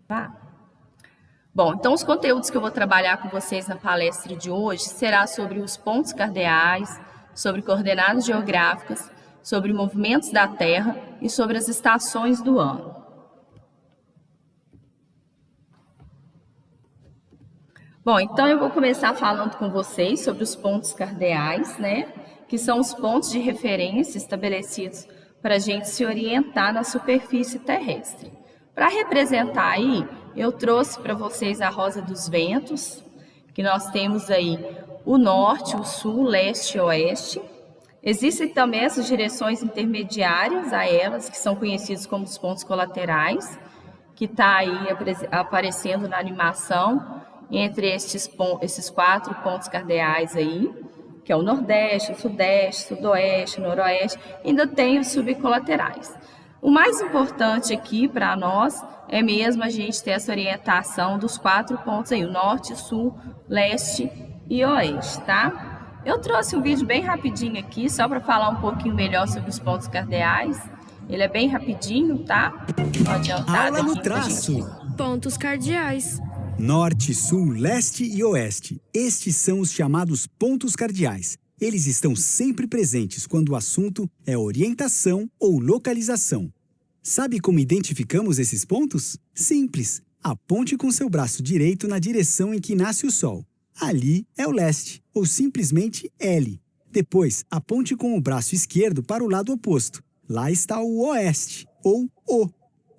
Tá? Bom, então os conteúdos que eu vou trabalhar com vocês na palestra de hoje será sobre os pontos cardeais, sobre coordenadas geográficas, sobre movimentos da Terra e sobre as estações do ano. Bom, então eu vou começar falando com vocês sobre os pontos cardeais, né? Que são os pontos de referência estabelecidos para a gente se orientar na superfície terrestre. Para representar aí, eu trouxe para vocês a rosa dos ventos, que nós temos aí o norte, o sul, leste e oeste. Existem também essas direções intermediárias a elas, que são conhecidos como os pontos colaterais, que está aí aparecendo na animação entre esses 4 pontos cardeais aí, que é o nordeste, o sudeste, sudoeste, noroeste, ainda tem os subcolaterais. O mais importante aqui para nós é mesmo a gente ter essa orientação dos 4 pontos aí, o norte, sul, leste e oeste, tá? Eu trouxe um vídeo bem rapidinho aqui, só para falar um pouquinho melhor sobre os pontos cardeais. Ele é bem rapidinho, tá? Aula no traço. Pontos cardeais. Norte, sul, leste e oeste. Estes são os chamados pontos cardeais. Eles estão sempre presentes quando o assunto é orientação ou localização. Sabe como identificamos esses pontos? Simples. Aponte com seu braço direito na direção em que nasce o sol. Ali é o leste, ou simplesmente L. Depois, aponte com o braço esquerdo para o lado oposto. Lá está o oeste, ou O.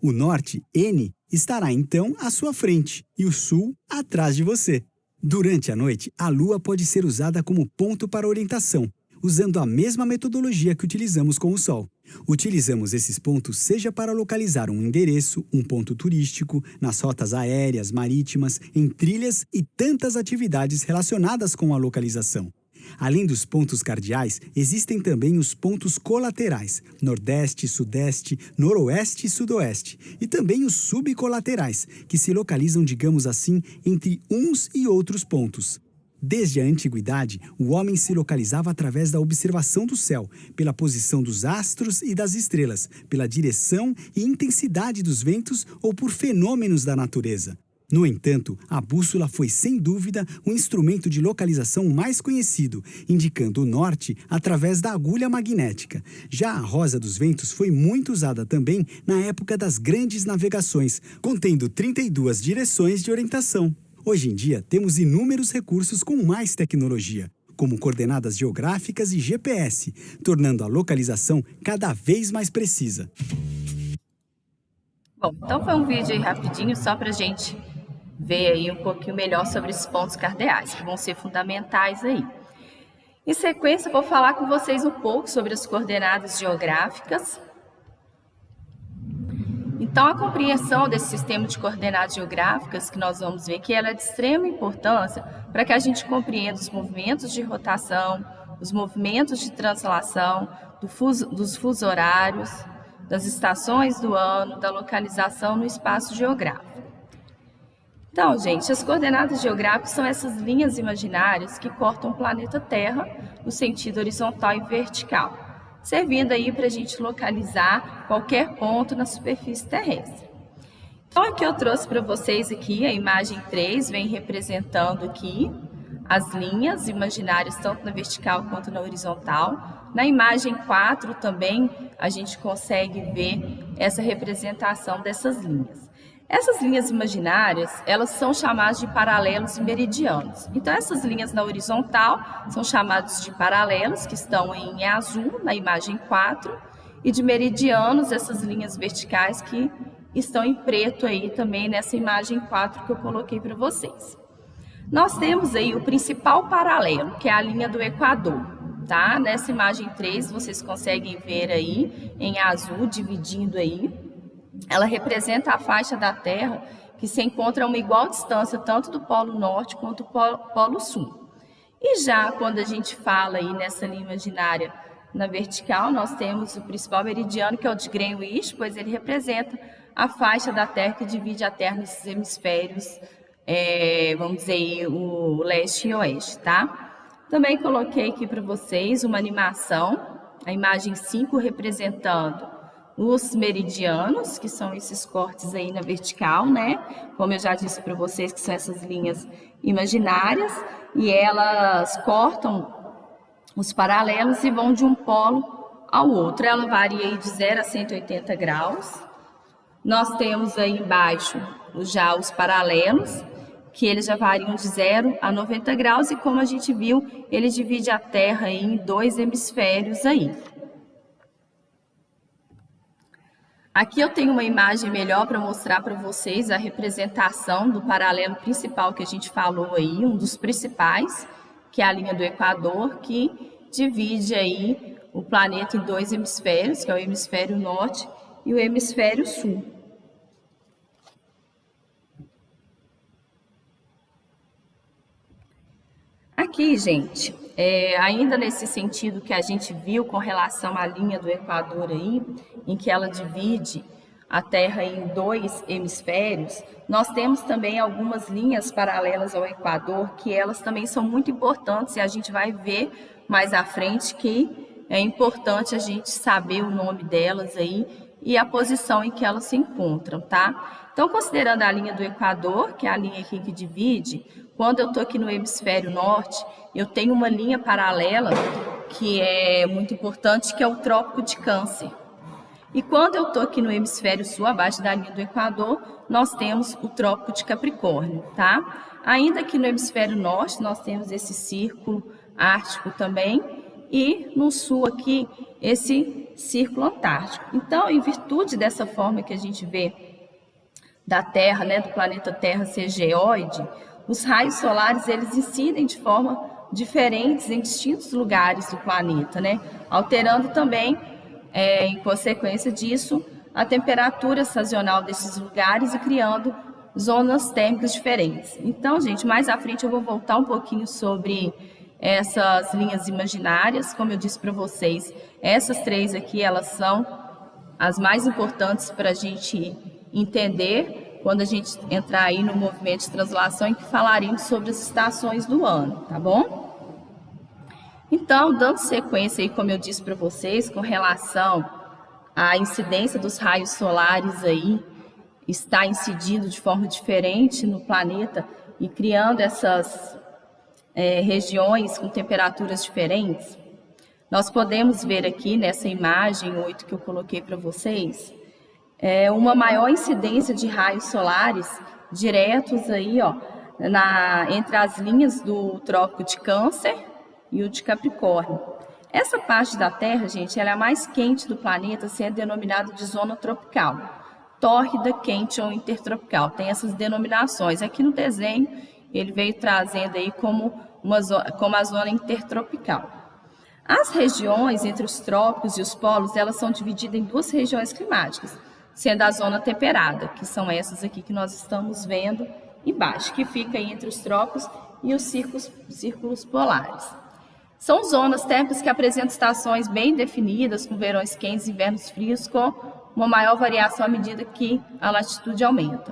O norte, N, estará então à sua frente e o sul atrás de você. Durante a noite, a lua pode ser usada como ponto para orientação, usando a mesma metodologia que utilizamos com o sol. Utilizamos esses pontos seja para localizar um endereço, um ponto turístico, nas rotas aéreas, marítimas, em trilhas e tantas atividades relacionadas com a localização. Além dos pontos cardeais, existem também os pontos colaterais, nordeste, sudeste, noroeste e sudoeste, e também os subcolaterais, que se localizam, digamos assim, entre uns e outros pontos. Desde a antiguidade, o homem se localizava através da observação do céu, pela posição dos astros e das estrelas, pela direção e intensidade dos ventos ou por fenômenos da natureza. No entanto, a bússola foi, sem dúvida, o instrumento de localização mais conhecido, indicando o norte através da agulha magnética. Já a rosa dos ventos foi muito usada também na época das grandes navegações, contendo 32 direções de orientação. Hoje em dia, temos inúmeros recursos com mais tecnologia, como coordenadas geográficas e GPS, tornando a localização cada vez mais precisa. Bom, então foi um vídeo aí rapidinho só para a gente ver aí um pouquinho melhor sobre esses pontos cardeais, que vão ser fundamentais aí. Em sequência, eu vou falar com vocês um pouco sobre as coordenadas geográficas. Então, a compreensão desse sistema de coordenadas geográficas, que nós vamos ver que ela é de extrema importância para que a gente compreenda os movimentos de rotação, os movimentos de translação, dos fusos horários, das estações do ano, da localização no espaço geográfico. Então, gente, as coordenadas geográficas são essas linhas imaginárias que cortam o planeta Terra no sentido horizontal e vertical, servindo aí para a gente localizar qualquer ponto na superfície terrestre. Então, aqui eu trouxe para vocês aqui a imagem 3, vem representando aqui as linhas imaginárias, tanto na vertical quanto na horizontal. Na imagem 4 também a gente consegue ver essa representação dessas linhas. Essas linhas imaginárias, elas são chamadas de paralelos e meridianos. Então, essas linhas na horizontal são chamadas de paralelos, que estão em azul, na imagem 4, e de meridianos, essas linhas verticais que estão em preto aí também nessa imagem 4 que eu coloquei para vocês. Nós temos aí o principal paralelo, que é a linha do Equador, tá? Nessa imagem 3, vocês conseguem ver aí em azul, dividindo aí. Ela representa a faixa da Terra que se encontra a uma igual distância tanto do Polo Norte quanto do Polo Sul. E já quando a gente fala aí nessa linha imaginária na vertical, nós temos o principal meridiano, que é o de Greenwich, pois ele representa a faixa da Terra que divide a Terra nesses hemisférios, vamos dizer aí, o leste e oeste, tá? Também coloquei aqui para vocês uma animação, a imagem 5 representando os meridianos, que são esses cortes aí na vertical, né? Como eu já disse para vocês, que são essas linhas imaginárias, e elas cortam os paralelos e vão de um polo ao outro. Ela varia aí de 0 a 180 graus. Nós temos aí embaixo já os paralelos, que eles já variam de 0 a 90 graus, e como a gente viu, ele divide a Terra aí em 2 hemisférios aí. Aqui eu tenho uma imagem melhor para mostrar para vocês a representação do paralelo principal que a gente falou aí, um dos principais, que é a linha do Equador, que divide aí o planeta em 2 hemisférios, que é o hemisfério norte e o hemisfério sul. Aqui, gente, ainda nesse sentido que a gente viu com relação à linha do Equador aí, em que ela divide a Terra em 2 hemisférios, nós temos também algumas linhas paralelas ao Equador, que elas também são muito importantes, e a gente vai ver mais à frente que é importante a gente saber o nome delas aí e a posição em que elas se encontram, tá? Então, considerando a linha do Equador, que é a linha aqui que divide, quando eu estou aqui no hemisfério norte, eu tenho uma linha paralela que é muito importante, que é o Trópico de Câncer. E quando eu estou aqui no hemisfério sul, abaixo da linha do Equador, nós temos o Trópico de Capricórnio, tá? Ainda aqui no hemisfério norte, nós temos esse círculo ártico também, e no sul aqui, esse círculo antártico. Então, em virtude dessa forma que a gente vê da Terra, né, do planeta Terra ser geóide, os raios solares, eles incidem de forma diferentes em distintos lugares do planeta, né? Alterando também, em consequência disso, a temperatura sazonal desses lugares e criando zonas térmicas diferentes. Então, gente, mais à frente eu vou voltar um pouquinho sobre essas linhas imaginárias. Como eu disse para vocês, essas 3 aqui, elas são as mais importantes para a gente entender quando a gente entrar aí no movimento de translação, em que falaremos sobre as estações do ano, tá bom? Então, dando sequência aí, como eu disse para vocês, com relação à incidência dos raios solares aí, está incidindo de forma diferente no planeta e criando essas regiões com temperaturas diferentes, nós podemos ver aqui nessa imagem 8 que eu coloquei para vocês, uma maior incidência de raios solares diretos aí, ó, entre as linhas do Trópico de Câncer e o de Capricórnio. Essa parte da Terra, gente, ela é a mais quente do planeta, sendo denominada de zona tropical, tórrida, quente ou intertropical. Tem essas denominações. Aqui no desenho, ele veio trazendo aí como a zona intertropical. As regiões entre os trópicos e os polos, elas são divididas em 2 regiões climáticas, sendo a zona temperada, que são essas aqui que nós estamos vendo embaixo, que fica aí entre os trópicos e os círculos polares. São zonas térmicas que apresentam estações bem definidas, com verões quentes e invernos frios, com uma maior variação à medida que a latitude aumenta.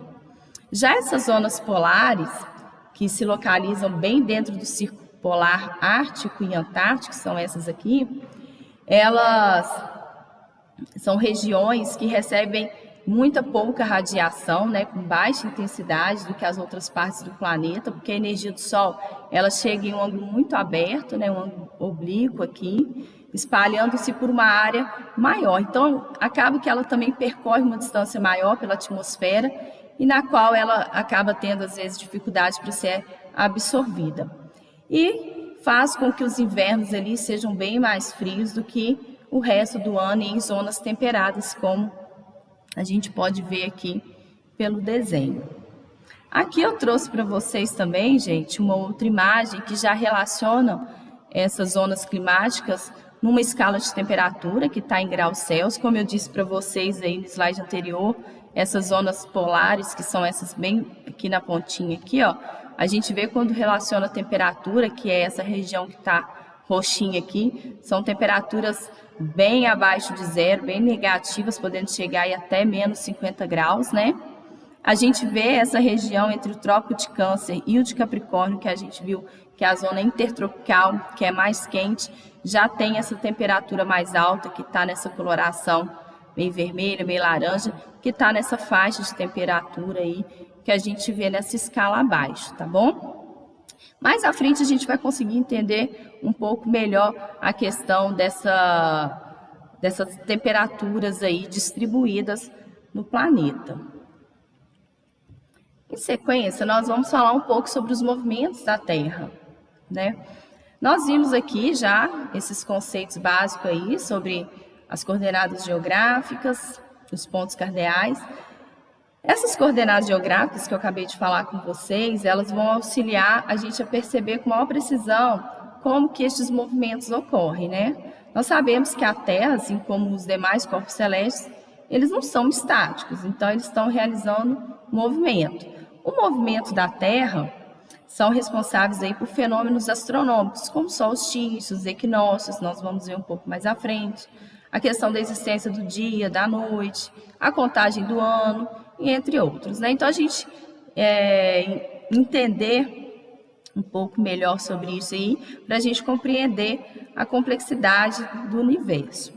Já essas zonas polares, que se localizam bem dentro do círculo polar ártico e antártico, são essas aqui, elas são regiões que recebem muita pouca radiação, né, com baixa intensidade do que as outras partes do planeta, porque a energia do Sol ela chega em um ângulo muito aberto, né, um ângulo oblíquo aqui, espalhando-se por uma área maior. Então, acaba que ela também percorre uma distância maior pela atmosfera e na qual ela acaba tendo, às vezes, dificuldade para ser absorvida. E faz com que os invernos ali sejam bem mais frios do que o resto do ano em zonas temperadas, como a gente pode ver aqui pelo desenho. Aqui eu trouxe para vocês também, gente, uma outra imagem que já relaciona essas zonas climáticas numa escala de temperatura que está em graus Celsius. Como eu disse para vocês aí no slide anterior, essas zonas polares, que são essas bem aqui na pontinha aqui, ó, a gente vê quando relaciona a temperatura, que é essa região que está roxinha aqui, são temperaturas bem abaixo de 0, bem negativas, podendo chegar aí até menos 50 graus, né? A gente vê essa região entre o Trópico de Câncer e o de Capricórnio, que a gente viu que é a zona intertropical, que é mais quente, já tem essa temperatura mais alta, que está nessa coloração meio vermelha, meio laranja, que está nessa faixa de temperatura aí que a gente vê nessa escala abaixo, tá bom? Mais à frente a gente vai conseguir entender um pouco melhor a questão dessas temperaturas aí distribuídas no planeta. Em sequência, nós vamos falar um pouco sobre os movimentos da Terra, né? Nós vimos aqui já esses conceitos básicos aí sobre as coordenadas geográficas, os pontos cardeais. Essas coordenadas geográficas que eu acabei de falar com vocês, elas vão auxiliar a gente a perceber com maior precisão como que estes movimentos ocorrem, né? Nós sabemos que a Terra, assim como os demais corpos celestes, eles não são estáticos, então eles estão realizando movimento. O movimento da Terra são responsáveis aí por fenômenos astronômicos, como solstícios, equinócios, nós vamos ver um pouco mais à frente, a questão da existência do dia, da noite, a contagem do ano, e entre outros, né? Então, a gente entender um pouco melhor sobre isso aí, para a gente compreender a complexidade do universo.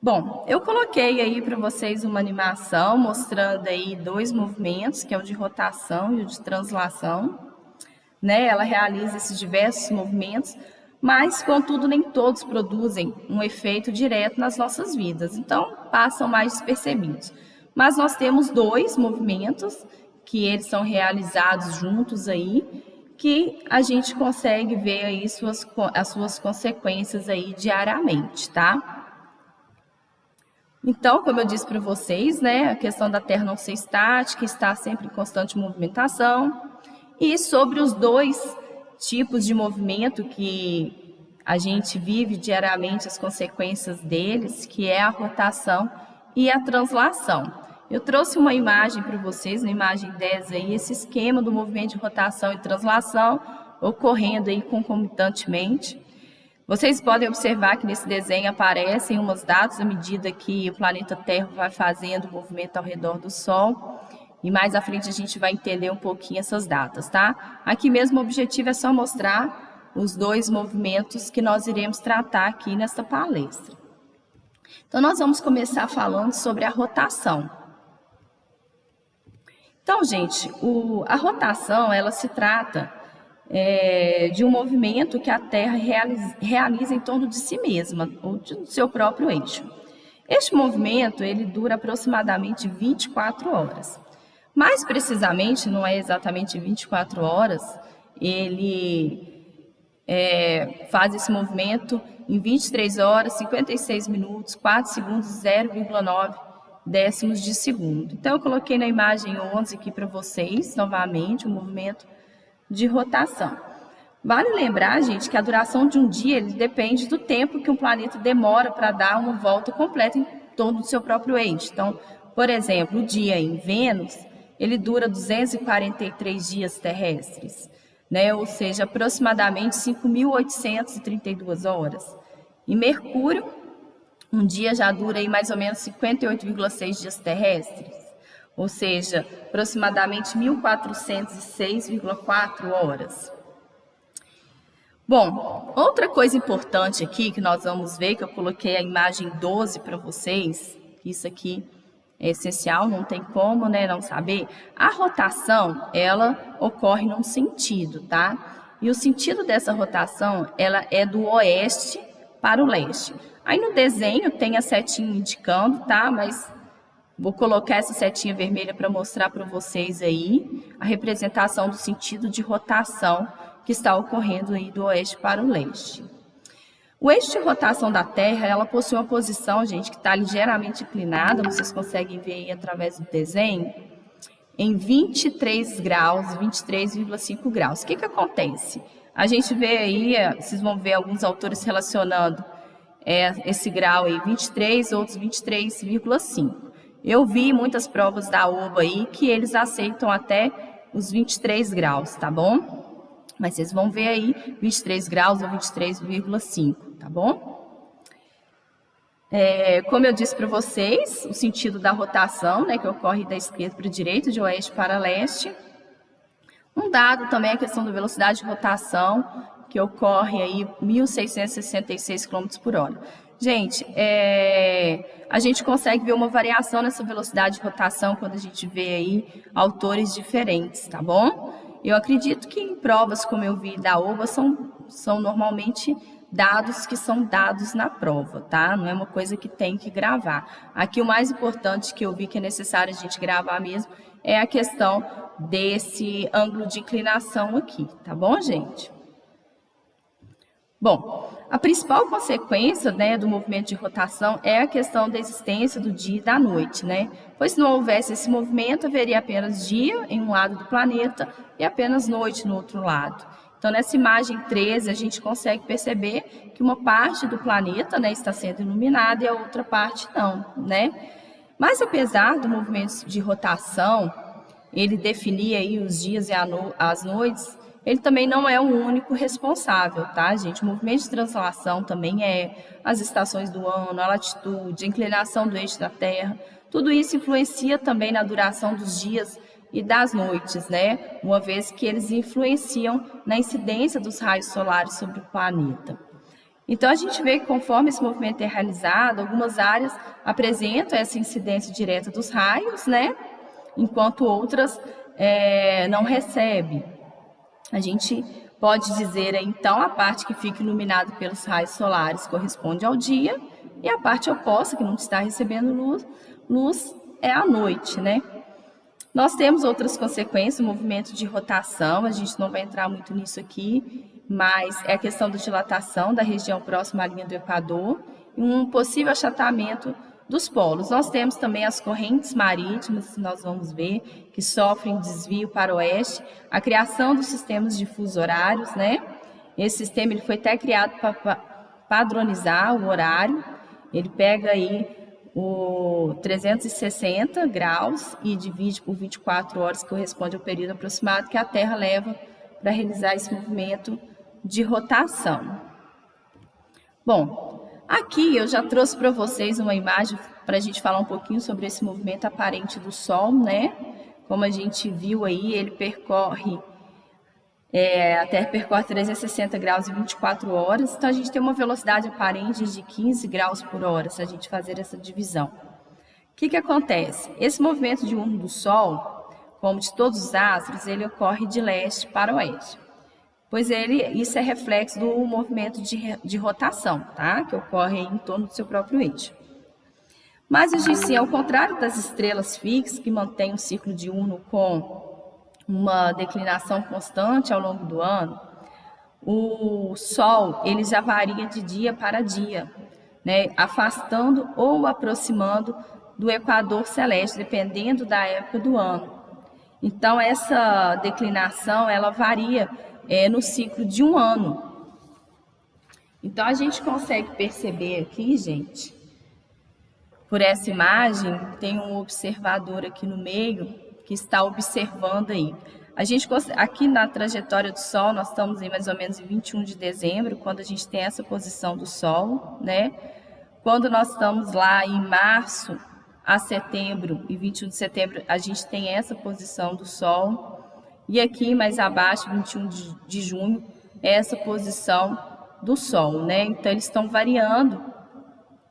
Bom, eu coloquei aí para vocês uma animação mostrando aí dois movimentos, que é o de rotação e o de translação, né? Ela realiza esses diversos movimentos, mas, contudo, nem todos produzem um efeito direto nas nossas vidas, então passam mais despercebidos. Mas nós temos dois movimentos que eles são realizados juntos aí, que a gente consegue ver aí as suas consequências aí diariamente, tá? Então, como eu disse para vocês, né, a questão da Terra não ser estática, está sempre em constante movimentação. E sobre os dois tipos de movimento que a gente vive diariamente, as consequências deles, que é a rotação e a translação. Eu trouxe uma imagem para vocês, na imagem 10 aí, esse esquema do movimento de rotação e translação ocorrendo aí concomitantemente. Vocês podem observar que nesse desenho aparecem umas datas à medida que o planeta Terra vai fazendo o movimento ao redor do Sol. E mais à frente a gente vai entender um pouquinho essas datas, tá? Aqui mesmo o objetivo é só mostrar os dois movimentos que nós iremos tratar aqui nesta palestra. Então, nós vamos começar falando sobre a rotação. Então, gente, a rotação, ela se trata de um movimento que a Terra realiza em torno de si mesma, ou do seu próprio eixo. Este movimento, ele dura aproximadamente 24 horas. Mais precisamente, não é exatamente 24 horas, ele faz esse movimento em 23 horas, 56 minutos, 4 segundos, 0,9 décimos de segundo. Então, eu coloquei na imagem 11 aqui para vocês, novamente, o movimento de rotação. Vale lembrar, gente, que a duração de um dia ele depende do tempo que um planeta demora para dar uma volta completa em torno do seu próprio eixo. Então, por exemplo, o dia em Vênus, ele dura 243 dias terrestres, né? Ou seja, aproximadamente 5.832 horas. Em Mercúrio, um dia já dura aí mais ou menos 58,6 dias terrestres, ou seja, aproximadamente 1.406,4 horas. Bom, outra coisa importante aqui que nós vamos ver, que eu coloquei a imagem 12 para vocês, isso aqui é essencial, não tem como, né, não saber. A rotação, ela ocorre num sentido, tá? E o sentido dessa rotação, ela é do oeste para o leste. Aí no desenho tem a setinha indicando, tá? Mas vou colocar essa setinha vermelha para mostrar para vocês aí a representação do sentido de rotação que está ocorrendo aí do oeste para o leste. O eixo de rotação da Terra, ela possui uma posição, gente, que está ligeiramente inclinada, vocês conseguem ver aí através do desenho, em 23 graus, 23,5 graus. O que acontece? A gente vê aí, vocês vão ver alguns autores relacionando esse grau aí, 23, outros 23,5. Eu vi muitas provas da OAB aí que eles aceitam até os 23 graus, tá bom? Mas vocês vão ver aí 23 graus ou 23,5, tá bom? Como eu disse para vocês, o sentido da rotação, né, que ocorre da esquerda para a direita, de oeste para leste. Um dado também é a questão da velocidade de rotação, que ocorre aí 1.666 km por hora. Gente, a gente consegue ver uma variação nessa velocidade de rotação quando a gente vê aí autores diferentes, tá bom? Eu acredito que em provas, como eu vi da OBA, são normalmente dados que são dados na prova, tá? Não é uma coisa que tem que gravar. Aqui o mais importante que eu vi que é necessário a gente gravar mesmo é a questão desse ângulo de inclinação aqui, tá bom, gente? Bom, a principal consequência, né, do movimento de rotação é a questão da existência do dia e da noite, né? Pois se não houvesse esse movimento, haveria apenas dia em um lado do planeta e apenas noite no outro lado. Então, nessa imagem 13, a gente consegue perceber que uma parte do planeta, né, está sendo iluminada e a outra parte não, né? Mas apesar do movimento de rotação, ele definir aí os dias e as noites, ele também não é o único responsável, tá, gente? O movimento de translação também as estações do ano, a latitude, a inclinação do eixo da Terra. Tudo isso influencia também na duração dos dias e das noites, né? Uma vez que eles influenciam na incidência dos raios solares sobre o planeta. Então, a gente vê que conforme esse movimento é realizado, algumas áreas apresentam essa incidência direta dos raios, né? Enquanto outras não recebem. A gente pode dizer, então, a parte que fica iluminada pelos raios solares corresponde ao dia e a parte oposta, que não está recebendo luz é a noite, né? Nós temos outras consequências, o movimento de rotação, a gente não vai entrar muito nisso aqui, mas é a questão da dilatação da região próxima à linha do Equador e um possível achatamento dos polos. Nós temos também as correntes marítimas, que nós vamos ver, que sofrem desvio para o oeste, a criação dos sistemas de fuso horários, né? Esse sistema ele foi até criado para padronizar o horário, ele pega aí o 360 graus e divide por 24 horas, que corresponde ao período aproximado que a Terra leva para realizar esse movimento de rotação. Bom, aqui eu já trouxe para vocês uma imagem para a gente falar um pouquinho sobre esse movimento aparente do Sol, né? Como a gente viu aí, ele percorre, a Terra percorre 360 graus em 24 horas, então a gente tem uma velocidade aparente de 15 graus por hora, se a gente fazer essa divisão. O que acontece? Esse movimento diurno do Sol, como de todos os astros, ele ocorre de leste para oeste. Pois isso é reflexo do movimento de rotação, tá? Que ocorre em torno do seu próprio eixo. Mas, assim, ao contrário das estrelas fixas, que mantêm um ciclo diurno com uma declinação constante ao longo do ano, o Sol ele já varia de dia para dia, né? Afastando ou aproximando do equador celeste, dependendo da época do ano. Então, essa declinação ela varia no ciclo de um ano. Então, a gente consegue perceber aqui, gente, por essa imagem, tem um observador aqui no meio que está observando aí. A gente, aqui na trajetória do Sol, nós estamos em mais ou menos em 21 de dezembro, quando a gente tem essa posição do Sol, né? Quando nós estamos lá em março a setembro e 21 de setembro, a gente tem essa posição do Sol. E aqui mais abaixo, 21 de junho, é essa posição do Sol, né? Então, eles estão variando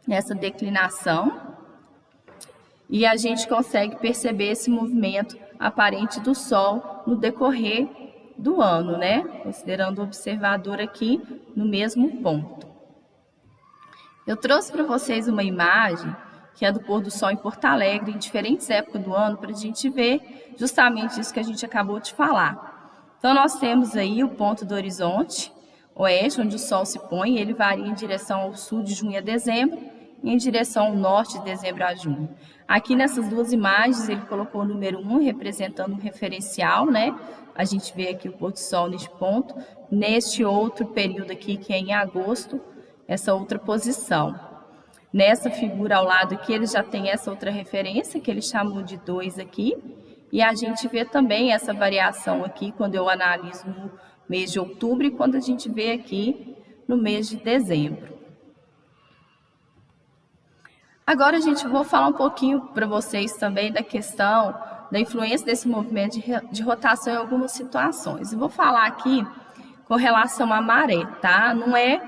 essa declinação e a gente consegue perceber esse movimento aparente do Sol no decorrer do ano, né? Considerando o observador aqui no mesmo ponto. Eu trouxe para vocês uma imagem que é do pôr do Sol em Porto Alegre, em diferentes épocas do ano, para a gente ver justamente isso que a gente acabou de falar. Então, nós temos aí o ponto do horizonte oeste, onde o Sol se põe, ele varia em direção ao sul de junho a dezembro e em direção ao norte de dezembro a junho. Aqui nessas duas imagens, ele colocou o número 1, representando um referencial, né? A gente vê aqui o pôr do Sol neste ponto, neste outro período aqui, que é em agosto, essa outra posição. Nessa figura ao lado aqui, ele já tem essa outra referência, que ele chamou de 2 aqui, e a gente vê também essa variação aqui, quando eu analiso no mês de outubro, e quando a gente vê aqui no mês de dezembro. Agora, gente, vou falar um pouquinho para vocês também da questão da influência desse movimento de rotação em algumas situações. Eu vou falar aqui com relação à maré, tá? Não é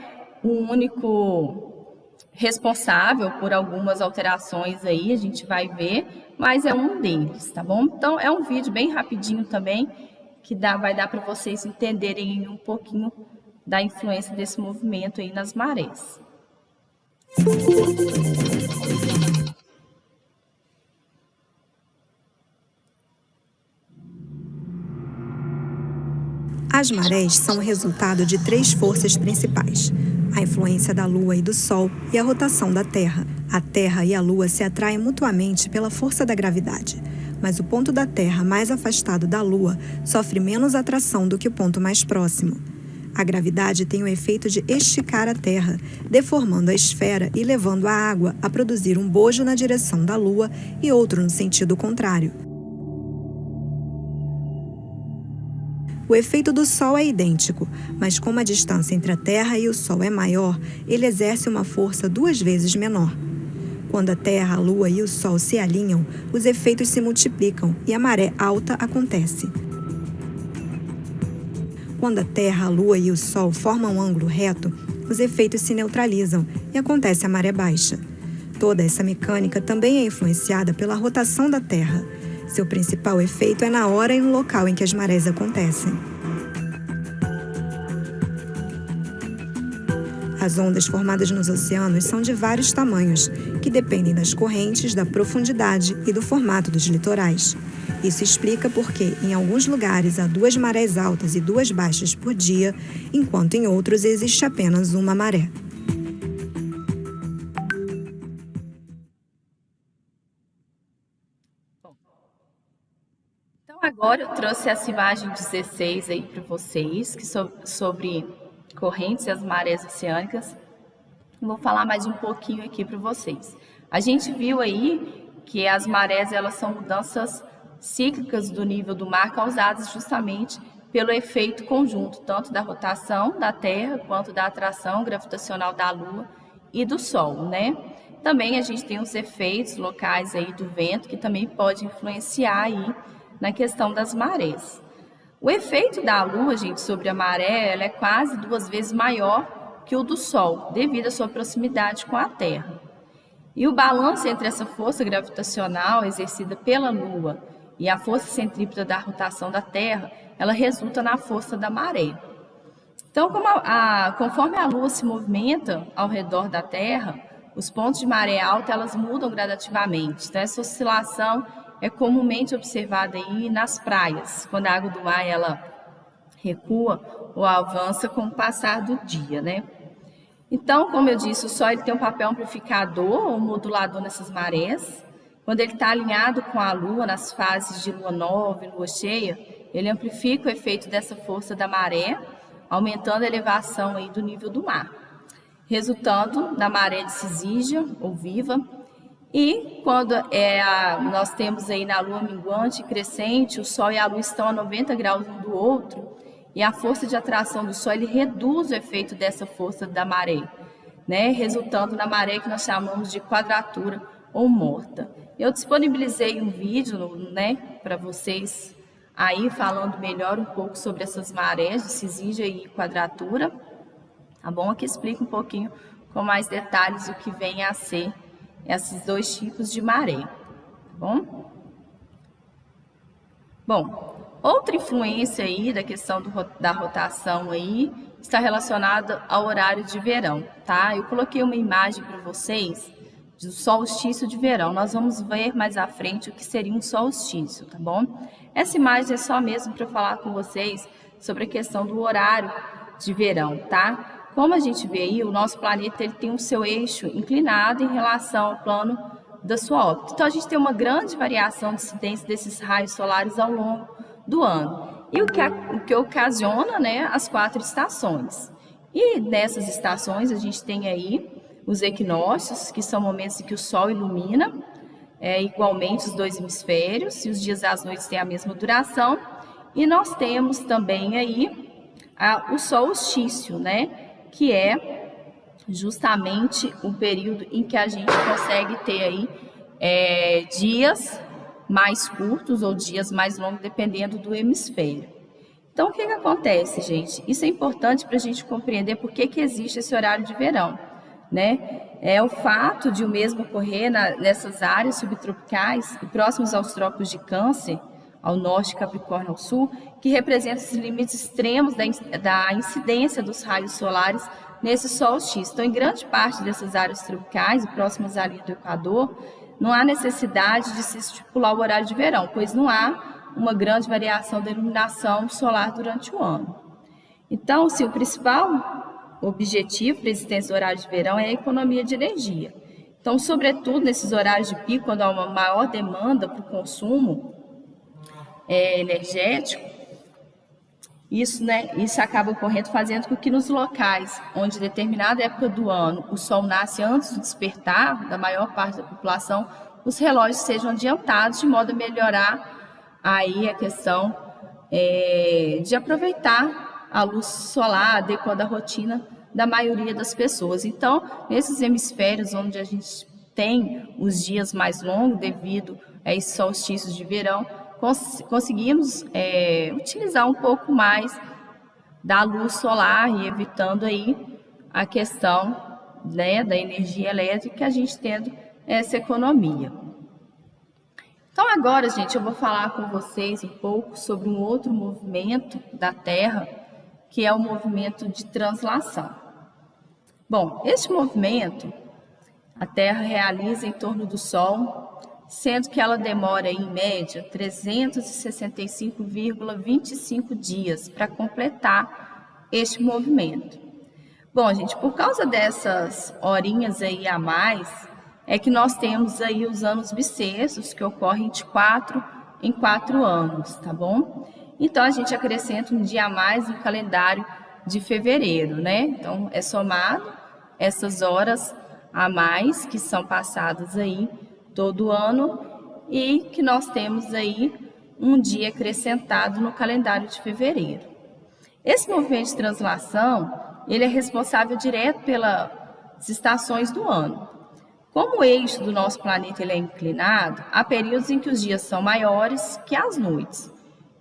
o único responsável por algumas alterações aí, a gente vai ver, mas é um deles, tá bom? Então, é um vídeo bem rapidinho também, que vai dar para vocês entenderem um pouquinho da influência desse movimento aí nas marés. As marés são o resultado de 3 forças principais: a influência da Lua e do Sol e a rotação da Terra. A Terra e a Lua se atraem mutuamente pela força da gravidade, mas o ponto da Terra mais afastado da Lua sofre menos atração do que o ponto mais próximo. A gravidade tem o efeito de esticar a Terra, deformando a esfera e levando a água a produzir um bojo na direção da Lua e outro no sentido contrário. O efeito do Sol é idêntico, mas como a distância entre a Terra e o Sol é maior, ele exerce uma força 2 vezes menor. Quando a Terra, a Lua e o Sol se alinham, os efeitos se multiplicam e a maré alta acontece. Quando a Terra, a Lua e o Sol formam um ângulo reto, os efeitos se neutralizam e acontece a maré baixa. Toda essa mecânica também é influenciada pela rotação da Terra. Seu principal efeito é na hora e no local em que as marés acontecem. As ondas formadas nos oceanos são de vários tamanhos, que dependem das correntes, da profundidade e do formato dos litorais. Isso explica por que, em alguns lugares, há 2 marés altas e 2 baixas por dia, enquanto em outros existe apenas uma maré. Então, agora eu trouxe essa imagem 16 aí para vocês, que sobre correntes e as marés oceânicas. Vou falar mais um pouquinho aqui para vocês. A gente viu aí que as marés, elas são mudanças cíclicas do nível do mar causadas justamente pelo efeito conjunto, tanto da rotação da Terra quanto da atração gravitacional da Lua e do Sol, né? Também a gente tem os efeitos locais aí do vento, que também pode influenciar aí na questão das marés. O efeito da Lua, gente, sobre a maré, ela é quase 2 vezes maior que o do Sol, devido à sua proximidade com a Terra. E o balanço entre essa força gravitacional exercida pela Lua e a força centrípeta da rotação da Terra, ela resulta na força da maré. Então, conforme a Lua se movimenta ao redor da Terra, os pontos de maré alta, elas mudam gradativamente. Então, essa oscilação é comumente observada aí nas praias, quando a água do mar ela recua ou avança com o passar do dia, né? Então, como eu disse, o Sol ele tem um papel amplificador ou modulador nessas marés. Quando ele está alinhado com a Lua nas fases de Lua nova e Lua cheia, ele amplifica o efeito dessa força da maré, aumentando a elevação aí do nível do mar, resultando na maré de cisígia ou viva. E quando nós temos aí na Lua minguante e crescente, o Sol e a Lua estão a 90 graus um do outro, e a força de atração do Sol ele reduz o efeito dessa força da maré, né? Resultando na maré que nós chamamos de quadratura ou morta. Eu disponibilizei um vídeo, né, para vocês aí falando melhor um pouco sobre essas marés de cisígia e quadratura, tá bom? Aqui explica um pouquinho com mais detalhes o que vem a ser esses 2 tipos de maré, tá bom? Bom, outra influência aí da questão da rotação aí está relacionada ao horário de verão, tá? Eu coloquei uma imagem para vocês do solstício de verão. Nós vamos ver mais à frente o que seria um solstício, tá bom? Essa imagem é só mesmo para falar com vocês sobre a questão do horário de verão, tá? Como a gente vê aí, o nosso planeta ele tem o seu eixo inclinado em relação ao plano da sua órbita. Então, a gente tem uma grande variação de incidência desses raios solares ao longo do ano. E o que ocasiona, né, as 4 estações. E nessas estações, a gente tem aí os equinócios, que são momentos em que o Sol ilumina igualmente os 2 hemisférios, e os dias e as noites têm a mesma duração. E nós temos também aí o solstício, né, que é justamente o período em que a gente consegue ter aí dias mais curtos ou dias mais longos, dependendo do hemisfério. Então, o que acontece, gente? Isso é importante para a gente compreender por que existe esse horário de verão, né? é o fato de o mesmo ocorrer nessas áreas subtropicais e próximas aos trópicos de Câncer, ao norte e Capricórnio ao sul, que representam os limites extremos da incidência dos raios solares nesse solstício. Então, em grande parte dessas áreas tropicais e próximas à linha do Equador, não há necessidade de se estipular o horário de verão, pois não há uma grande variação da iluminação solar durante o ano. Então, o principal objetivo para a existência do horário de verão é a economia de energia. Então, sobretudo nesses horários de pico, quando há uma maior demanda para o consumo energético, isso acaba ocorrendo, fazendo com que nos locais onde, em determinada época do ano, o sol nasce antes do despertar da maior parte da população, os relógios sejam adiantados, de modo a melhorar aí a questão de aproveitar a luz solar, adequando a rotina da maioria das pessoas. Então, nesses hemisférios onde a gente tem os dias mais longos devido a esses solstícios de verão, conseguimos utilizar um pouco mais da luz solar e evitando aí a questão da energia elétrica, a gente tendo essa economia. Então agora, gente, eu vou falar com vocês um pouco sobre um outro movimento da Terra, que é o movimento de translação. Bom, este movimento a Terra realiza em torno do Sol, sendo que ela demora, em média, 365,25 dias para completar este movimento. Bom, gente, por causa dessas horinhas aí a mais, é que nós temos aí os anos bissextos, que ocorrem de 4 em 4 anos, tá bom? Então, a gente acrescenta um dia a mais no calendário de fevereiro, né? Então, é somado essas horas a mais que são passadas aí todo ano e que nós temos aí um dia acrescentado no calendário de fevereiro. Esse movimento de translação, ele é responsável direto pelas estações do ano. Como o eixo do nosso planeta ele é inclinado, há períodos em que os dias são maiores que as noites.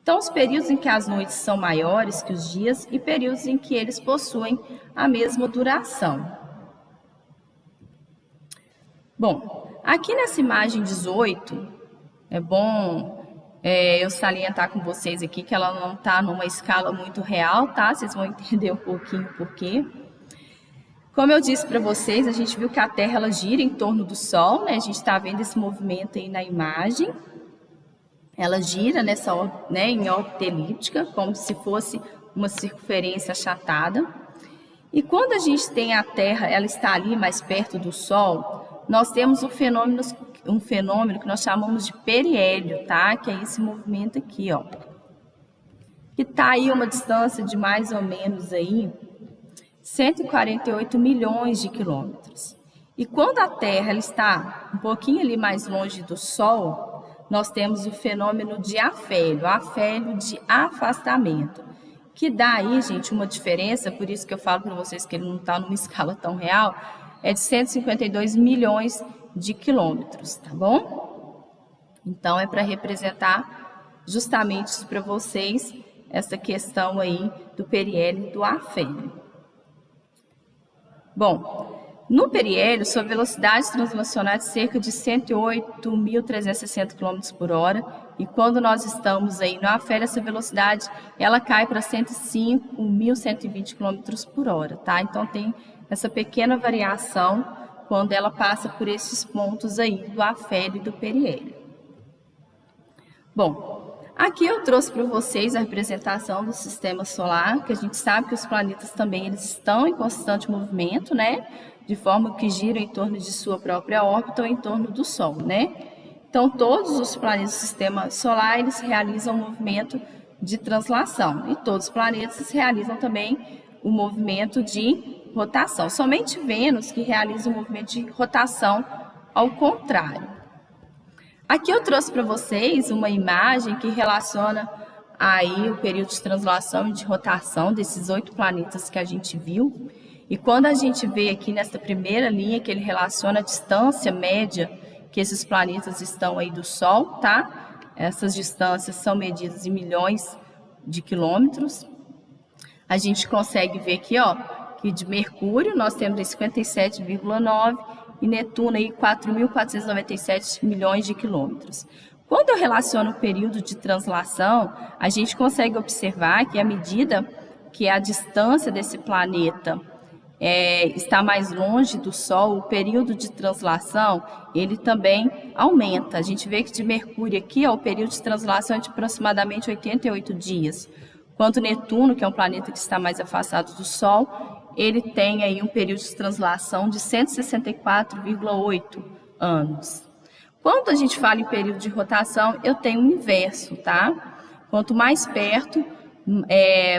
Então, os períodos em que as noites são maiores que os dias e períodos em que eles possuem a mesma duração. Bom, aqui nessa imagem 18, é bom eu salientar com vocês aqui que ela não está numa escala muito real, tá? Vocês vão entender um pouquinho por quê. Como eu disse para vocês, a gente viu que a Terra ela gira em torno do Sol, né? A gente está vendo esse movimento aí na imagem. Ela gira em órbita elíptica, como se fosse uma circunferência achatada. E quando a gente tem a Terra, ela está ali mais perto do Sol, nós temos um fenômeno que nós chamamos de periélio, tá? Que é esse movimento aqui, ó. Que está aí uma distância de mais ou menos aí 148 milhões de quilômetros. E quando a Terra ela está um pouquinho ali mais longe do Sol, nós temos o fenômeno de afélio de afastamento, que dá aí, gente, uma diferença, por isso que eu falo para vocês que ele não está numa escala tão real, é de 152 milhões de quilômetros, tá bom? Então, é para representar justamente isso para vocês, essa questão aí do periélio e do afélio. Bom, no periélio, sua velocidade translacional é de cerca de 108.360 km por hora, e quando nós estamos aí no afélio, essa velocidade ela cai para 105.120 km por hora, tá? Então, tem essa pequena variação quando ela passa por esses pontos aí do afélio e do periélio. Bom, aqui eu trouxe para vocês a representação do sistema solar, que a gente sabe que os planetas também eles estão em constante movimento, né? De forma que giram em torno de sua própria órbita ou em torno do Sol, né? Então, todos os planetas do sistema solar, eles realizam um movimento de translação. E todos os planetas realizam também o movimento de rotação. Somente Vênus que realiza o movimento de rotação ao contrário. Aqui eu trouxe para vocês uma imagem que relaciona aí o período de translação e de rotação desses 8 planetas que a gente viu. E quando a gente vê aqui nessa primeira linha que ele relaciona a distância média que esses planetas estão aí do Sol, tá? Essas distâncias são medidas em milhões de quilômetros. A gente consegue ver aqui, ó, que de Mercúrio nós temos 57,9 e Netuno aí 4.497 milhões de quilômetros. Quando eu relaciono o período de translação, a gente consegue observar que à medida que a distância desse planeta está mais longe do Sol, o período de translação ele também aumenta. A gente vê que de Mercúrio aqui, o período de translação é de aproximadamente 88 dias. Quanto Netuno, que é um planeta que está mais afastado do Sol, ele tem aí um período de translação de 164,8 anos. Quando a gente fala em período de rotação, eu tenho um inverso, tá? Quanto mais perto,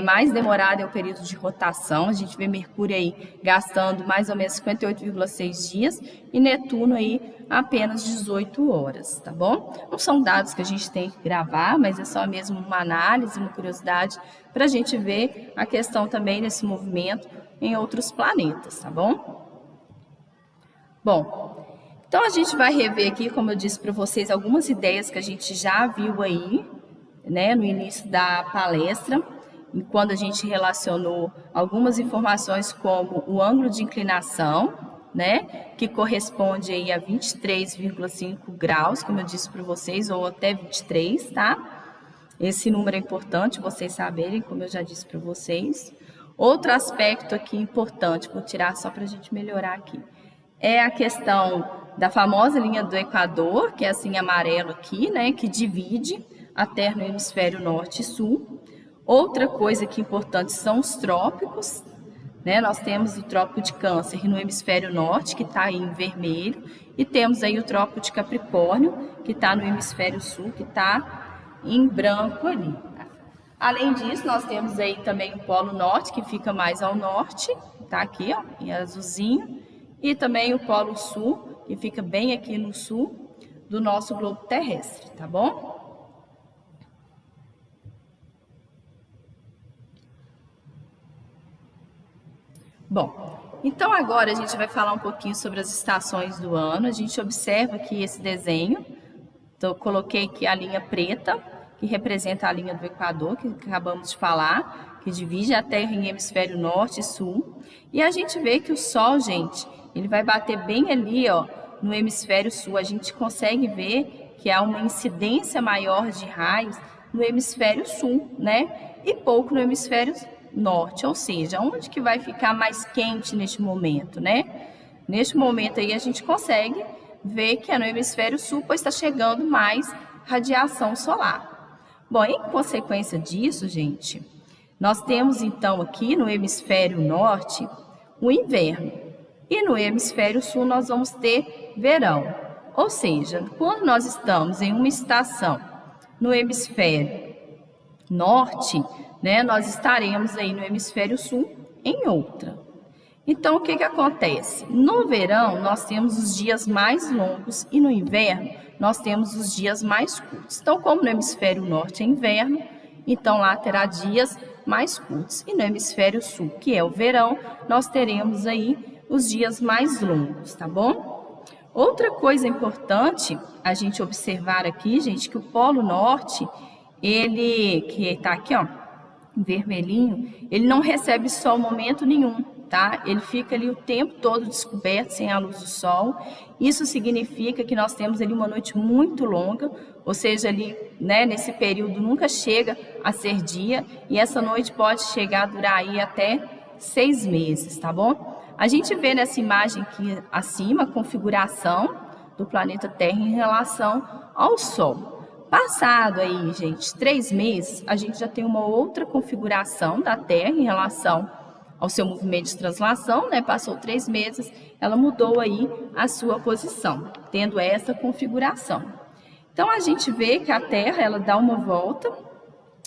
mais demorado é o período de rotação. A gente vê Mercúrio aí gastando mais ou menos 58,6 dias e Netuno aí apenas 18 horas, tá bom? Não são dados que a gente tem que gravar, mas é só mesmo uma análise, uma curiosidade para a gente ver a questão também desse movimento em outros planetas, tá bom? Bom, então a gente vai rever aqui, como eu disse para vocês, algumas ideias que a gente já viu aí, né, no início da palestra, quando a gente relacionou algumas informações como o ângulo de inclinação, né, que corresponde aí a 23,5 graus, como eu disse para vocês, ou até 23, tá? Esse número é importante vocês saberem, como eu já disse para vocês. Outro aspecto aqui importante, vou tirar só para a gente melhorar aqui, é a questão da famosa linha do Equador, que é assim amarelo aqui, né, que divide a Terra no hemisfério norte e sul. Outra coisa que é importante são os trópicos, né? Nós temos o Trópico de Câncer no hemisfério norte, que está aí em vermelho, e temos aí o Trópico de Capricórnio, que está no hemisfério sul, que está em branco ali. Além disso, nós temos aí também o Polo Norte, que fica mais ao norte, tá aqui, ó, em azulzinho, e também o Polo Sul, que fica bem aqui no sul do nosso globo terrestre, tá bom? Bom, então agora a gente vai falar um pouquinho sobre as estações do ano. A gente observa aqui esse desenho. Então, eu coloquei aqui a linha preta, que representa a linha do Equador, que acabamos de falar, que divide a Terra em hemisfério norte e sul. E a gente vê que o Sol, gente, ele vai bater bem ali, ó, no hemisfério sul. A gente consegue ver que há uma incidência maior de raios no hemisfério sul, né? E pouco no hemisfério norte, ou seja, onde que vai ficar mais quente neste momento, né? Neste momento aí a gente consegue ver que é no hemisfério sul, pois está chegando mais radiação solar. Bom, em consequência disso, gente, nós temos então aqui no hemisfério norte o inverno e no hemisfério sul nós vamos ter verão. Ou seja, quando nós estamos em uma estação no hemisfério norte, né, nós estaremos aí no hemisfério sul em outra. Então, o que acontece? No verão, nós temos os dias mais longos e no inverno, nós temos os dias mais curtos. Então, como no hemisfério norte é inverno, então lá terá dias mais curtos. E no hemisfério sul, que é o verão, nós teremos aí os dias mais longos, tá bom? Outra coisa importante a gente observar aqui, gente, que o Polo Norte, ele, que está aqui, ó, vermelhinho, ele não recebe sol momento nenhum, tá? Ele fica ali o tempo todo descoberto, sem a luz do sol. Isso significa que nós temos ali uma noite muito longa, ou seja, ali, né, nesse período nunca chega a ser dia, e essa noite pode chegar a durar aí até 6 meses, tá bom? A gente vê nessa imagem aqui acima a configuração do planeta Terra em relação ao Sol. Passado aí, gente, 3 meses, a gente já tem uma outra configuração da Terra em relação ao seu movimento de translação, né? Passou 3 meses, ela mudou aí a sua posição, tendo essa configuração. Então, a gente vê que a Terra, ela dá uma volta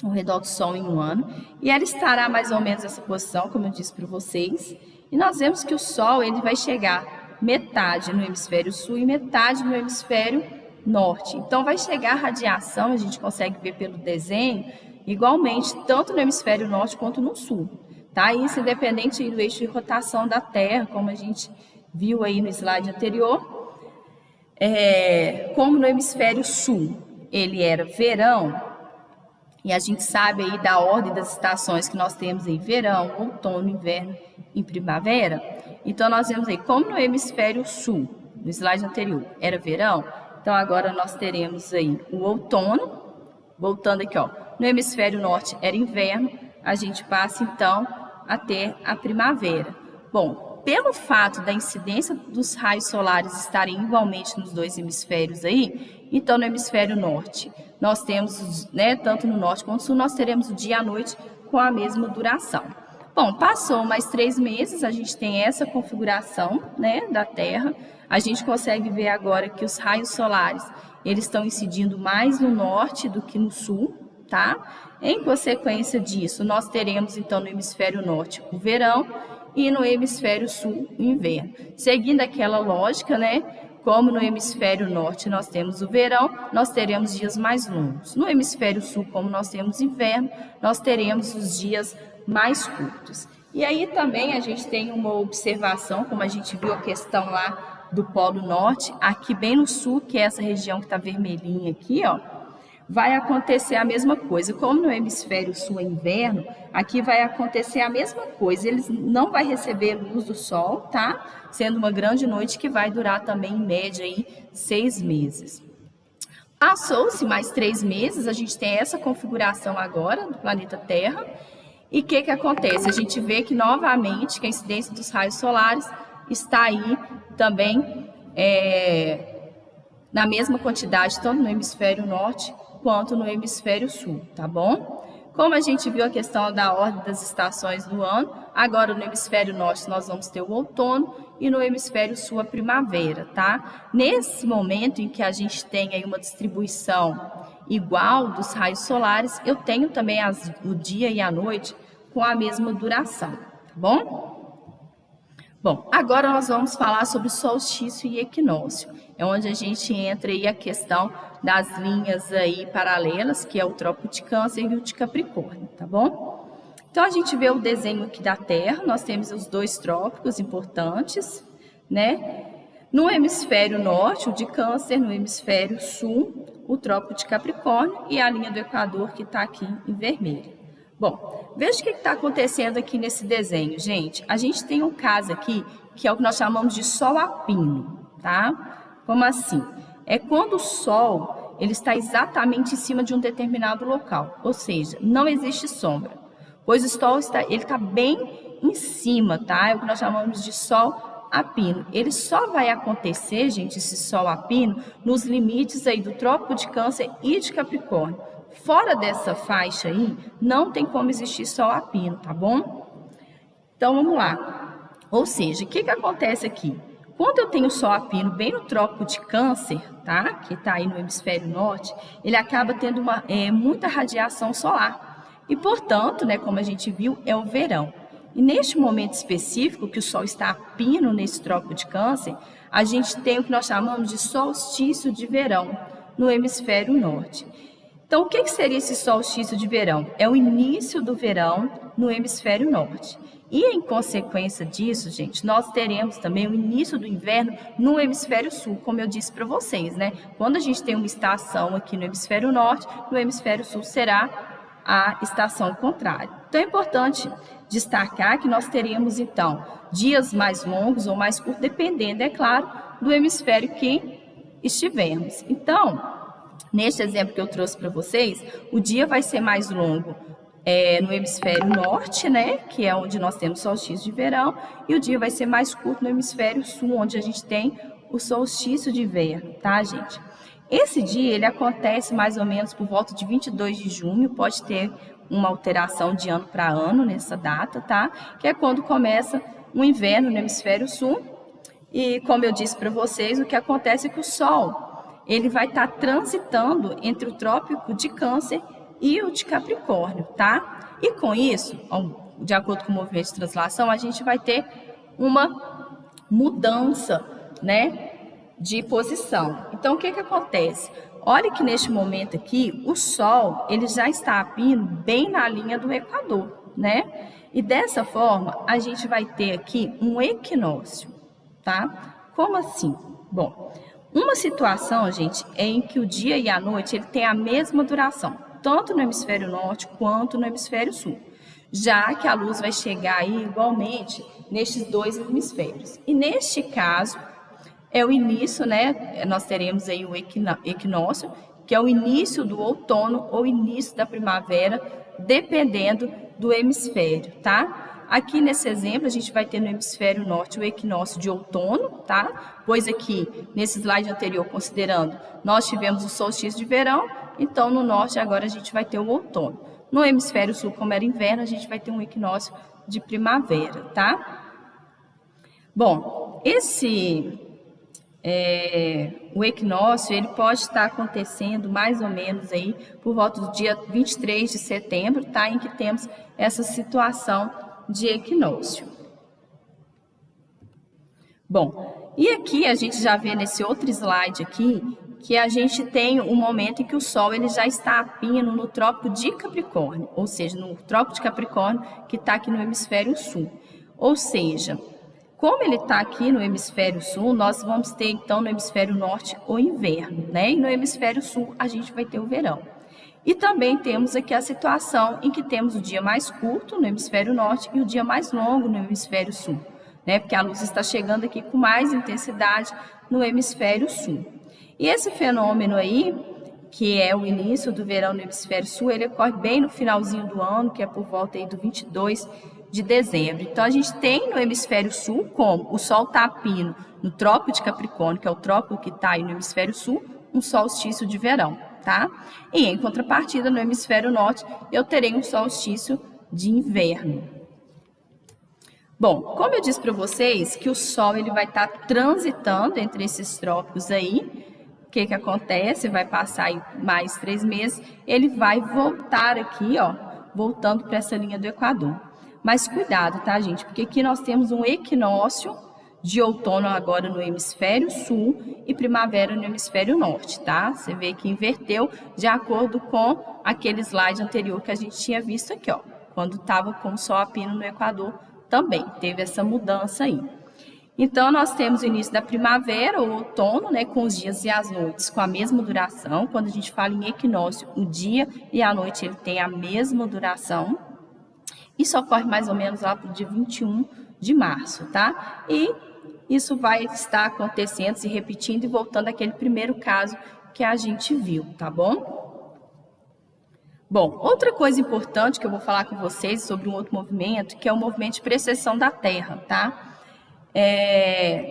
ao redor do Sol em um ano, e ela estará mais ou menos nessa posição, como eu disse para vocês, e nós vemos que o Sol, ele vai chegar metade no hemisfério sul e metade no hemisfério norte. Então, vai chegar a radiação, a gente consegue ver pelo desenho, igualmente, tanto no hemisfério norte quanto no sul. Tá? Isso independente do eixo de rotação da Terra, como a gente viu aí no slide anterior. Como no hemisfério sul ele era verão, E a gente sabe aí da ordem das estações que nós temos aí, verão, outono, inverno e primavera. Então, nós vemos aí, como no hemisfério sul, no slide anterior, era verão, então agora nós teremos aí o outono, voltando aqui, ó, no hemisfério norte era inverno, a gente passa então a ter a primavera. Bom, pelo fato da incidência dos raios solares estarem igualmente nos dois hemisférios aí, então no hemisfério norte nós temos, né, tanto no norte quanto no sul, nós teremos o dia e a noite com a mesma duração. Bom, passou mais 3 meses, a gente tem essa configuração, né, da Terra. A gente consegue ver agora que os raios solares, eles estão incidindo mais no norte do que no sul, tá? Em consequência disso, nós teremos então no hemisfério norte o verão e no hemisfério sul o inverno. Seguindo aquela lógica, né? Como no hemisfério norte nós temos o verão, nós teremos dias mais longos. No hemisfério sul, como nós temos inverno, nós teremos os dias mais curtos. E aí também a gente tem uma observação, como a gente viu a questão lá do Polo Norte, aqui bem no sul, que é essa região que está vermelhinha aqui, ó, vai acontecer a mesma coisa. Como no hemisfério sul é inverno, aqui vai acontecer a mesma coisa. Eles não vai receber luz do sol, tá? Sendo uma grande noite que vai durar também, em média, aí, 6 meses. Passou-se mais 3 meses, a gente tem essa configuração agora do planeta Terra. E o que acontece? A gente vê que, novamente, que a incidência dos raios solares está aí também na mesma quantidade, tanto no hemisfério norte quanto no hemisfério sul, tá bom? Como a gente viu a questão da ordem das estações do ano, agora no hemisfério norte nós vamos ter o outono e no hemisfério sul a primavera, tá? Nesse momento em que a gente tem aí uma distribuição igual dos raios solares, eu tenho também o dia e a noite com a mesma duração, tá bom? Bom, agora nós vamos falar sobre solstício e equinócio, é onde a gente entra aí a questão das linhas aí paralelas, que é o Trópico de Câncer e o de Capricórnio, tá bom? Então, a gente vê o desenho aqui da Terra, nós temos os 2 trópicos importantes, né? No hemisfério norte, o de Câncer, no hemisfério sul, o Trópico de Capricórnio e a linha do Equador, que está aqui em vermelho. Bom, veja o que está acontecendo aqui nesse desenho, gente. A gente tem um caso aqui, que é o que nós chamamos de sol a pino, tá? Como assim? É quando o Sol ele está exatamente em cima de um determinado local, ou seja, não existe sombra, pois o Sol está bem em cima, tá? É o que nós chamamos de Sol a pino. Ele só vai acontecer, gente, esse Sol a pino, nos limites aí do Trópico de Câncer e de Capricórnio. Fora dessa faixa aí, não tem como existir Sol a pino, tá bom? Então, vamos lá. Ou seja, o que acontece aqui? Quando eu tenho Sol a pino bem no Trópico de Câncer, tá? Que está aí no hemisfério norte, ele acaba tendo muita radiação solar. E, portanto, né, como a gente viu, é o verão. E neste momento específico, que o Sol está a pino nesse Trópico de Câncer, a gente tem o que nós chamamos de solstício de verão no hemisfério norte. Então, o que seria esse solstício de verão? É o início do verão no hemisfério norte. E, em consequência disso, gente, nós teremos também o início do inverno no hemisfério sul, como eu disse para vocês, né? Quando a gente tem uma estação aqui no hemisfério norte, no hemisfério sul será a estação contrária. Então, é importante destacar que nós teremos, então, dias mais longos ou mais curtos, dependendo, é claro, do hemisfério que estivermos. Então, neste exemplo que eu trouxe para vocês, o dia vai ser mais longo no hemisfério norte, né, que é onde nós temos solstício de verão, e o dia vai ser mais curto no hemisfério sul, onde a gente tem o solstício de inverno, tá, gente? Esse dia, ele acontece mais ou menos por volta de 22 de junho, pode ter uma alteração de ano para ano nessa data, tá? Que é quando começa o inverno no hemisfério sul, e como eu disse para vocês, o que acontece é que o Sol, ele vai estar transitando entre o Trópico de Câncer e o de Capricórnio, tá? E com isso, de acordo com o movimento de translação, a gente vai ter uma mudança, né, de posição. Então, o que acontece? Olha que neste momento aqui, o Sol, ele já está a pino bem na linha do Equador, né? E dessa forma, a gente vai ter aqui um equinócio, tá? Como assim? Bom, uma situação, gente, é em que o dia e a noite ele tem a mesma duração. tanto no hemisfério norte quanto no hemisfério sul, já que a luz vai chegar aí igualmente nestes dois hemisférios. E neste caso, é o início, né? Nós teremos aí o equinócio, que é o início do outono ou início da primavera, dependendo do hemisfério, tá? Aqui nesse exemplo, a gente vai ter no hemisfério norte o equinócio de outono, tá? Pois aqui, nesse slide anterior, considerando, nós tivemos o solstício de verão, então no norte agora a gente vai ter o outono. No hemisfério sul, como era inverno, a gente vai ter um equinócio de primavera, tá? Bom, o equinócio, ele pode estar acontecendo mais ou menos aí por volta do dia 23 de setembro, tá? Em que temos essa situação de equinócio. Bom, e aqui a gente já vê nesse outro slide aqui que a gente tem um momento em que o Sol ele já está a pino no Trópico de Capricórnio, ou seja, no Trópico de Capricórnio que está aqui no hemisfério sul. Ou seja, como ele está aqui no hemisfério sul, nós vamos ter então no hemisfério norte o inverno, né? E no hemisfério sul a gente vai ter o verão. E também temos aqui a situação em que temos o dia mais curto no hemisfério norte e o dia mais longo no hemisfério sul, né? Porque a luz está chegando aqui com mais intensidade no hemisfério sul. E esse fenômeno aí, que é o início do verão no hemisfério sul, ele ocorre bem no finalzinho do ano, que é por volta aí do 22 de dezembro. Então, a gente tem no hemisfério sul, como o Sol está a pino no Trópico de Capricórnio, que é o trópico que está aí no hemisfério sul, um solstício de verão, tá? E em contrapartida, no hemisfério norte, eu terei um solstício de inverno. Bom, como eu disse para vocês que o Sol ele vai estar transitando entre esses trópicos aí, o que acontece? Vai passar aí mais 3 meses, ele vai voltar aqui, ó, voltando para essa linha do Equador. Mas cuidado, tá, gente? Porque aqui nós temos um equinócio de outono agora no hemisfério sul e primavera no hemisfério norte, tá? Você vê que inverteu de acordo com aquele slide anterior que a gente tinha visto aqui, ó. Quando estava com o Sol a pino no Equador, também teve essa mudança aí. Então, nós temos o início da primavera, ou outono, né, com os dias e as noites com a mesma duração. Quando a gente fala em equinócio, o dia e a noite ele tem a mesma duração. Isso ocorre mais ou menos lá para o dia 21 de março, tá? E isso vai estar acontecendo, se repetindo e voltando àquele primeiro caso que a gente viu, tá bom? Bom, outra coisa importante que eu vou falar com vocês sobre um outro movimento, que é o movimento de precessão da Terra, tá?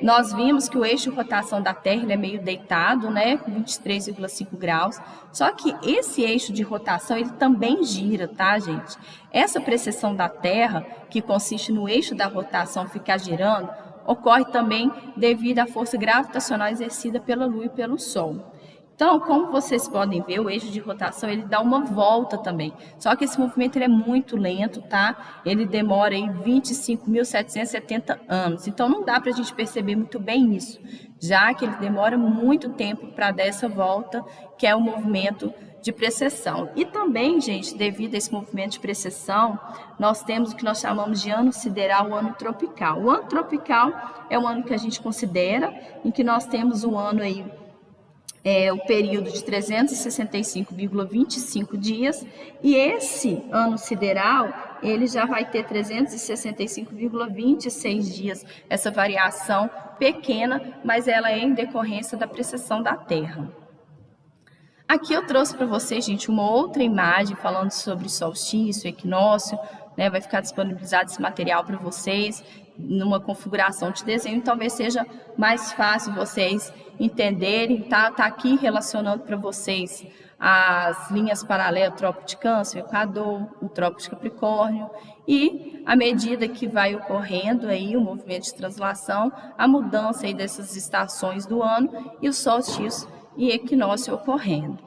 Nós vimos que o eixo de rotação da Terra ele é meio deitado, né, com 23,5 graus, só que esse eixo de rotação ele também gira, tá, gente? Essa precessão da Terra, que consiste no eixo da rotação ficar girando, ocorre também devido à força gravitacional exercida pela Lua e pelo Sol. Então, como vocês podem ver, o eixo de rotação ele dá uma volta também. Só que esse movimento ele é muito lento, tá? Ele demora aí 25.770 anos. Então, não dá para a gente perceber muito bem isso, já que ele demora muito tempo para dar essa volta, que é o movimento de precessão. E também, gente, devido a esse movimento de precessão, nós temos o que nós chamamos de ano sideral, o ano tropical. O ano tropical é o ano que a gente considera, em que nós temos um ano aí, o período de 365,25 dias, e esse ano sideral, ele já vai ter 365,26 dias, essa variação pequena, mas ela é em decorrência da precessão da Terra. Aqui eu trouxe para vocês, gente, uma outra imagem falando sobre solstício, equinócio, né? Vai ficar disponibilizado esse material para vocês numa configuração de desenho, talvez seja mais fácil vocês entenderem, tá aqui relacionando para vocês as linhas paralelas, o Trópico de Câncer, o Equador, o Trópico de Capricórnio, e à medida que vai ocorrendo aí o movimento de translação, a mudança aí dessas estações do ano e o solstício e equinócio ocorrendo.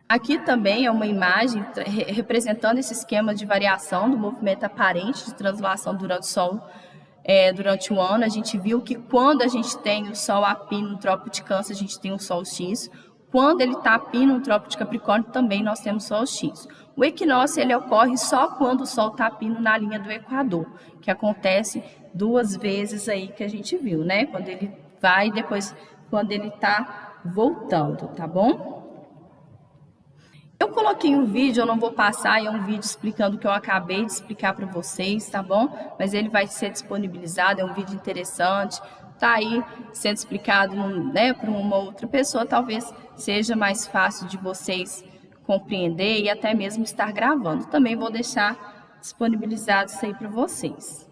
Aqui também é uma imagem representando esse esquema de variação do movimento aparente de translação durante o ano. A gente viu que quando a gente tem o Sol a pino no Trópico de Câncer, a gente tem um solstício. Quando ele está a pino no Trópico de Capricórnio, também nós temos solstício. O equinócio ele ocorre só quando o Sol está a pino na linha do Equador, que acontece 2 vezes aí que a gente viu, né? Quando ele vai e depois quando ele está voltando, tá bom? coloquei um vídeo, eu não vou passar, é um vídeo explicando o que eu acabei de explicar para vocês, tá bom? Mas ele vai ser disponibilizado, é um vídeo interessante, tá aí sendo explicado, né, para uma outra pessoa, talvez seja mais fácil de vocês compreender e até mesmo estar gravando. Também vou deixar disponibilizado isso aí para vocês.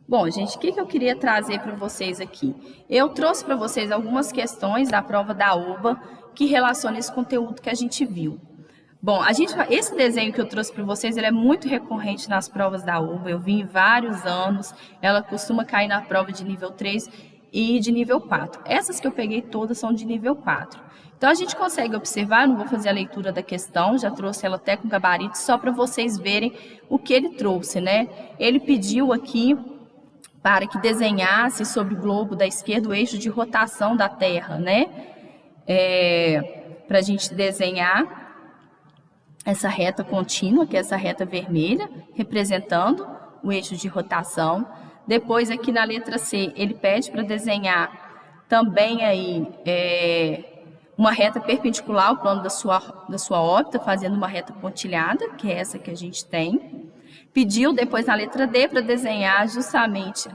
Bom, gente, o que eu queria trazer para vocês aqui? Eu trouxe para vocês algumas questões da prova da UBA que relacionam esse conteúdo que a gente viu. Bom, esse desenho que eu trouxe para vocês, ele é muito recorrente nas provas da UBA, eu vi em vários anos, ela costuma cair na prova de nível 3 e de nível 4. Essas que eu peguei todas são de nível 4. Então, a gente consegue observar, eu não vou fazer a leitura da questão, já trouxe ela até com gabarito, só para vocês verem o que ele trouxe, né? Ele pediu aqui para que desenhasse sobre o globo da esquerda o eixo de rotação da Terra, né? Para a gente desenhar essa reta contínua, que é essa reta vermelha, representando o eixo de rotação. Depois, aqui na letra C, ele pede para desenhar também aí uma reta perpendicular ao plano da sua órbita, fazendo uma reta pontilhada, que é essa que a gente tem. Pediu depois na letra D para desenhar justamente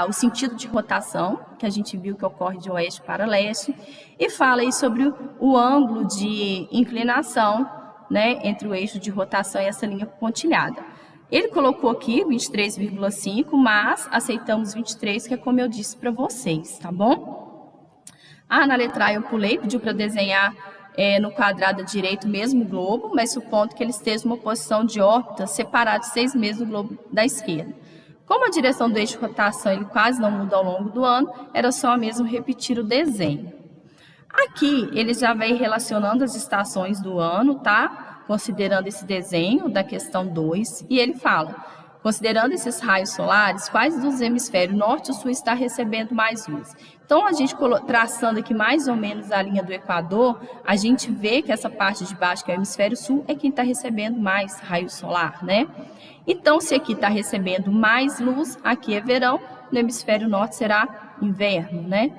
o sentido de rotação, que a gente viu que ocorre de oeste para leste, e fala aí sobre o ângulo de inclinação, né, entre o eixo de rotação e essa linha pontilhada. Ele colocou aqui 23,5, mas aceitamos 23, que é como eu disse para vocês, tá bom? Na letra A eu pulei, pediu para desenhar no quadrado direito mesmo o globo, mas supondo que ele esteja em uma posição de órbita separada de 6 meses do globo da esquerda. Como a direção do eixo de rotação ele quase não muda ao longo do ano, era só mesmo repetir o desenho. Aqui ele já vem relacionando as estações do ano, tá? Considerando esse desenho da questão 2, e ele fala: considerando esses raios solares, quais dos hemisférios norte e sul está recebendo mais luz? Então, a gente traçando aqui mais ou menos a linha do Equador, a gente vê que essa parte de baixo, que é o hemisfério sul, é quem está recebendo mais raio solar, né? Então, se aqui está recebendo mais luz, aqui é verão, no hemisfério norte será inverno, né?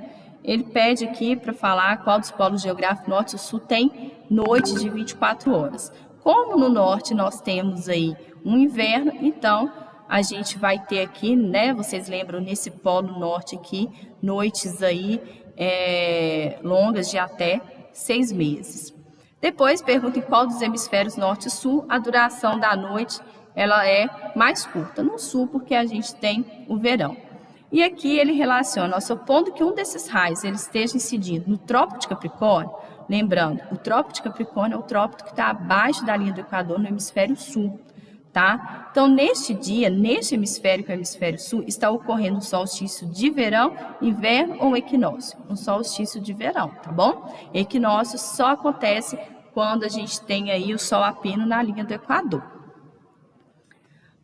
Ele pede aqui para falar qual dos polos geográficos norte e sul tem noite de 24 horas. Como no norte nós temos aí um inverno, então a gente vai ter aqui, né, vocês lembram, nesse polo norte aqui, noites aí longas de até 6 meses. Depois pergunta em qual dos hemisférios norte e sul a duração da noite ela é mais curta. No sul, porque a gente tem o verão. E aqui ele relaciona, supondo que um desses raios ele esteja incidindo no Trópico de Capricórnio, lembrando, o Trópico de Capricórnio é o trópico que está abaixo da linha do Equador no hemisfério sul. Tá? Então, neste dia, neste hemisfério que é o hemisfério sul, está ocorrendo um solstício de verão, inverno ou equinócio. Um solstício de verão, tá bom? Equinócio só acontece quando a gente tem aí o sol a pino na linha do Equador.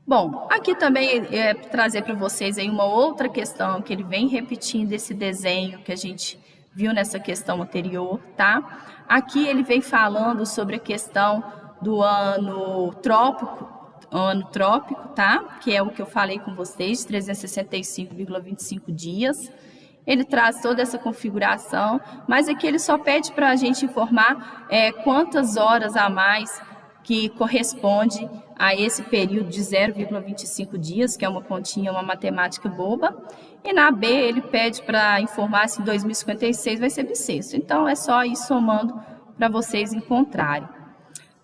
Bom, aqui também trazer para vocês aí uma outra questão que ele vem repetindo esse desenho que a gente viu nessa questão anterior, tá? Aqui ele vem falando sobre a questão do ano trópico, tá? Que é o que eu falei com vocês, 365,25 dias. Ele traz toda essa configuração, mas aqui ele só pede para a gente informar quantas horas a mais que corresponde a esse período de 0,25 dias, que é uma continha, uma matemática boba. E na B ele pede para informar se em 2056 vai ser bissexto. Então é só ir somando para vocês encontrarem.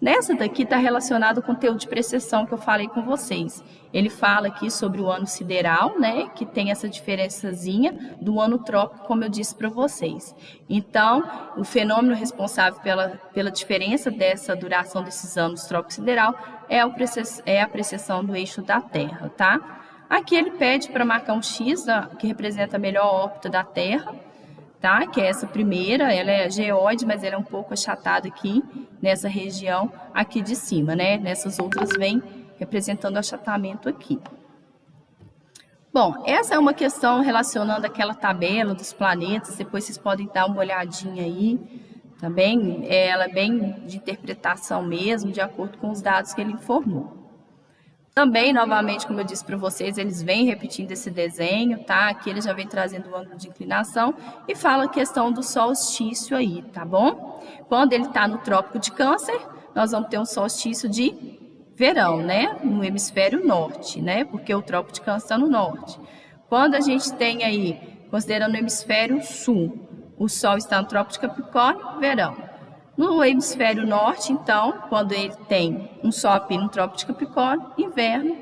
Nessa daqui está relacionado ao conteúdo de precessão que eu falei com vocês. Ele fala aqui sobre o ano sideral, né, que tem essa diferençazinha do ano trópico, como eu disse para vocês. Então, o fenômeno responsável pela diferença dessa duração desses anos trópico sideral é a precessão do eixo da Terra, tá? Aqui ele pede para marcar um X, que representa a melhor órbita da Terra, tá? Que é essa primeira, ela é geóide, mas ela é um pouco achatada aqui, nessa região aqui de cima, né? Nessas outras vem representando o achatamento aqui. Bom, essa é uma questão relacionando aquela tabela dos planetas, depois vocês podem dar uma olhadinha aí, tá bem? Ela é bem de interpretação mesmo, de acordo com os dados que ele informou. Também, novamente, como eu disse para vocês, eles vêm repetindo esse desenho, tá? Aqui ele já vem trazendo o ângulo de inclinação e fala a questão do solstício aí, tá bom? Quando ele está no Trópico de Câncer, nós vamos ter um solstício de verão, né? No hemisfério norte, né? Porque o Trópico de Câncer está no norte. Quando a gente tem aí, considerando o hemisfério sul, o Sol está no Trópico de Capricórnio, verão. No hemisfério norte, então, quando ele tem um Sol aqui no Trópico de Capricórnio, inverno.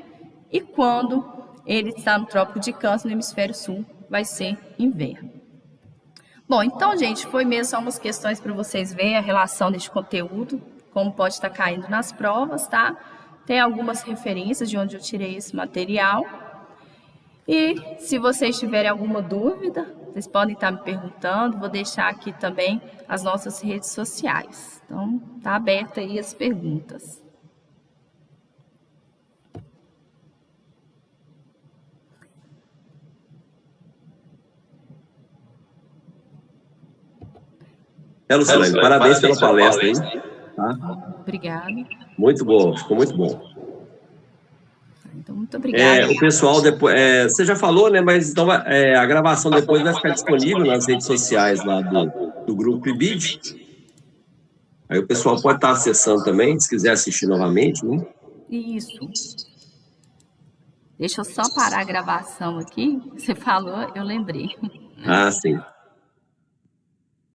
E quando ele está no Trópico de Câncer, no hemisfério sul, vai ser inverno. Bom, então, gente, foi mesmo só umas questões para vocês verem a relação deste conteúdo, como pode estar caindo nas provas, tá? Tem algumas referências de onde eu tirei esse material. E se vocês tiverem alguma dúvida, vocês podem estar me perguntando. Vou deixar aqui também as nossas redes sociais. Então, tá aberta aí as perguntas. Lucilene, parabéns pela palestra, hein? Tá? Obrigada. Muito bom, ficou muito bom. Então, muito obrigada. O pessoal depois, você já falou, né? Mas então a gravação depois vai ficar disponível nas redes sociais lá do grupo IBID. Aí o pessoal pode estar acessando também, se quiser assistir novamente, né? Isso. Deixa eu só parar a gravação aqui. Você falou, eu lembrei. Ah, sim.